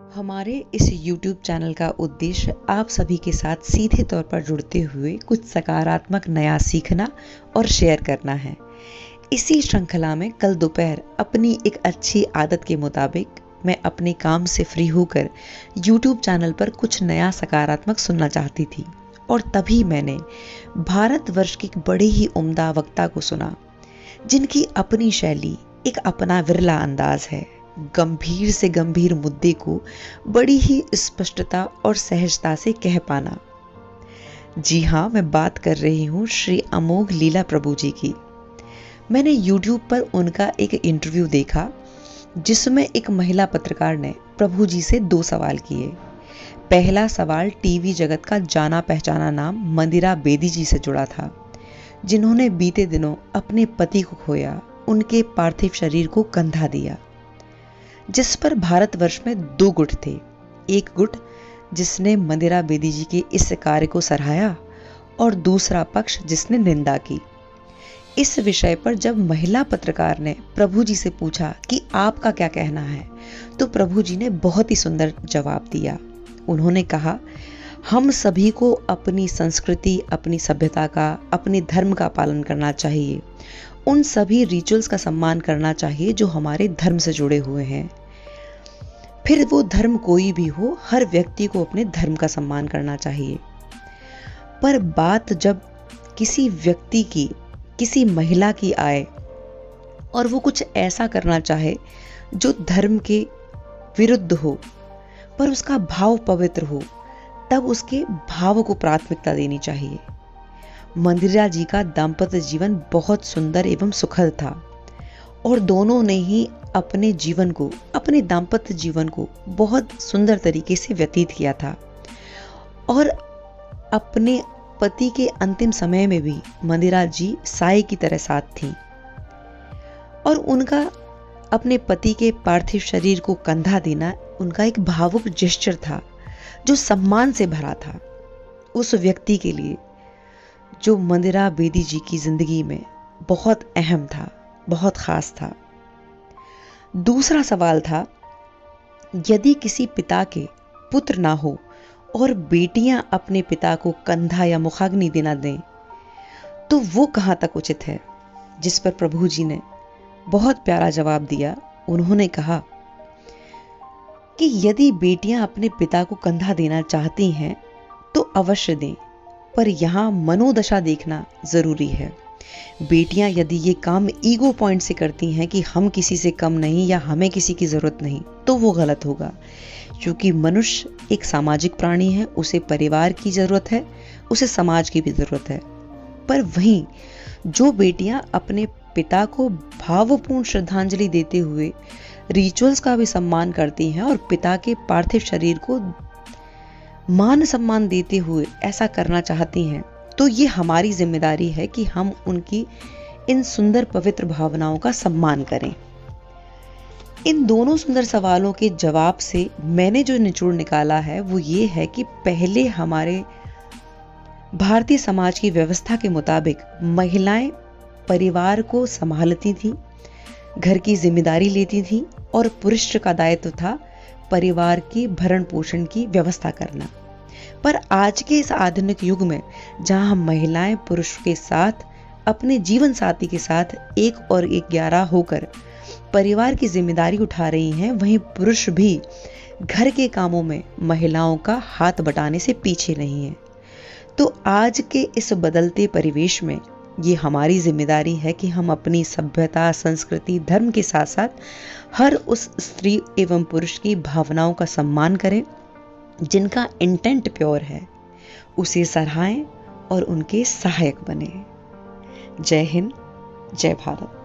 हमारे इस YouTube channel का उद्देश्य आप सभी के साथ सीधे तौर पर जुड़ते हुए कुछ सकारात्मक नया सीखना और शेयर करना है। इसी श्रृंखला में कल दोपहर अपनी एक अच्छी आदत के मुताबिक मैं अपने काम से फ्री होकर YouTube चैनल पर कुछ नया सकारात्मक सुनना चाहती थी और तभी मैंने भारतवर्ष के एक बड़े ही उम्दा वक्ता को सुना, जिनकी अपनी शैली, एक अपना विरला अंदाज है। गंभीर से गंभीर मुद्दे को बड़ी ही स्पष्टता और सहजता से कह पाना। जी हाँ, मैं बात कर रही हूँ श्री अमोघ लीला प्रभु जी की। मैंने YouTube पर उनका एक इंटरव्यू देखा जिसमें एक महिला पत्रकार ने प्रभु जी से 2 सवाल किए। पहला सवाल टीवी जगत का जाना पहचाना नाम मंदिरा बेदी जी से जुड़ा था, जिन्होंने बीते दिनों अपने पति को खोया, उनके पार्थिव शरीर को कंधा दिया, जिस पर भारतवर्ष में 2 गुट थे। एक गुट जिसने मंदिरा बेदी जी के इस कार्य को सराहा और दूसरा पक्ष जिसने निंदा की। इस विषय पर जब महिला पत्रकार ने प्रभु जी से पूछा कि आपका क्या कहना है, तो प्रभु जी ने बहुत ही सुंदर जवाब दिया। उन्होंने कहा, हम सभी को अपनी संस्कृति, अपनी सभ्यता का, अपने धर्म का पालन करना चाहिए। उन सभी रिचुअल्स का सम्मान करना चाहिए जो हमारे धर्म से जुड़े हुए हैं। फिर वो धर्म कोई भी हो, हर व्यक्ति को अपने धर्म का सम्मान करना चाहिए। पर बात जब किसी व्यक्ति की, किसी महिला की आए और वो कुछ ऐसा करना चाहे जो धर्म के विरुद्ध हो, पर उसका भाव पवित्र हो, तब उसके भाव को प्राथमिकता देनी चाहिए। मंदिरा जी का दाम्पत्य जीवन बहुत सुंदर एवं सुखद था और दोनों ने ही अपने जीवन को, अपने दाम्पत्य जीवन को बहुत सुंदर तरीके से व्यतीत किया था और अपने पति के अंतिम समय में भी मंदिरा जी साई की तरह साथ थीं और उनका अपने पति के पार्थिव शरीर को कंधा देना उनका एक भावुक जेस्चर था जो सम्मान से भरा था उस व्यक्ति के लिए जो मंदिरा बेदी जी की जिंदगी में बहुत अहम था, बहुत खास था। दूसरा सवाल था, यदि किसी पिता के पुत्र ना हो और बेटियां अपने पिता को कंधा या मुखाग्नि देना दें, तो वो कहाँ तक उचित है? जिस पर प्रभु जी ने बहुत प्यारा जवाब दिया। उन्होंने कहा कि यदि बेटियां अपने पिता को कंधा देना चाहती हैं तो अवश्य दें, पर यहाँ मनोदशा देखना जरूरी है। बेटियां यदि ये काम ईगो पॉइंट से करती हैं कि हम किसी से कम नहीं या हमें किसी की जरूरत नहीं, तो वो गलत होगा, क्योंकि मनुष्य एक सामाजिक प्राणी है, उसे परिवार की जरूरत है, उसे समाज की भी जरूरत है। पर वहीं जो बेटियां अपने पिता को भावपूर्ण श्रद्धांजलि देते हुए रिचुअल्स का भी सम्मान करती हैं और पिता के पार्थिव शरीर को मान सम्मान देते हुए ऐसा करना चाहती हैं, तो ये हमारी जिम्मेदारी है कि हम उनकी इन सुंदर पवित्र भावनाओं का सम्मान करें। इन दोनों सुंदर सवालों के जवाब से मैंने जो निचोड़ निकाला है वो ये है कि पहले हमारे भारतीय समाज की व्यवस्था के मुताबिक महिलाएं परिवार को संभालती थी, घर की जिम्मेदारी लेती थी और पुरुष का दायित्व था परिवार की भरण पोषण की व्यवस्था करना। पर आज के इस आधुनिक युग में जहां महिलाएं पुरुष के साथ, अपने जीवन साथी के साथ 1 और 11 होकर परिवार की जिम्मेदारी उठा रही हैं, वहीं पुरुष भी घर के कामों में महिलाओं का हाथ बटाने से पीछे नहीं है। तो आज के इस बदलते परिवेश में ये हमारी जिम्मेदारी है कि हम अपनी सभ्यता, संस्कृति, धर्म के साथ साथ हर उस स्त्री एवं पुरुष की भावनाओं का सम्मान करें जिनका इंटेंट प्योर है, उसे सराहें और उनके सहायक बने। जय हिंद, जय भारत।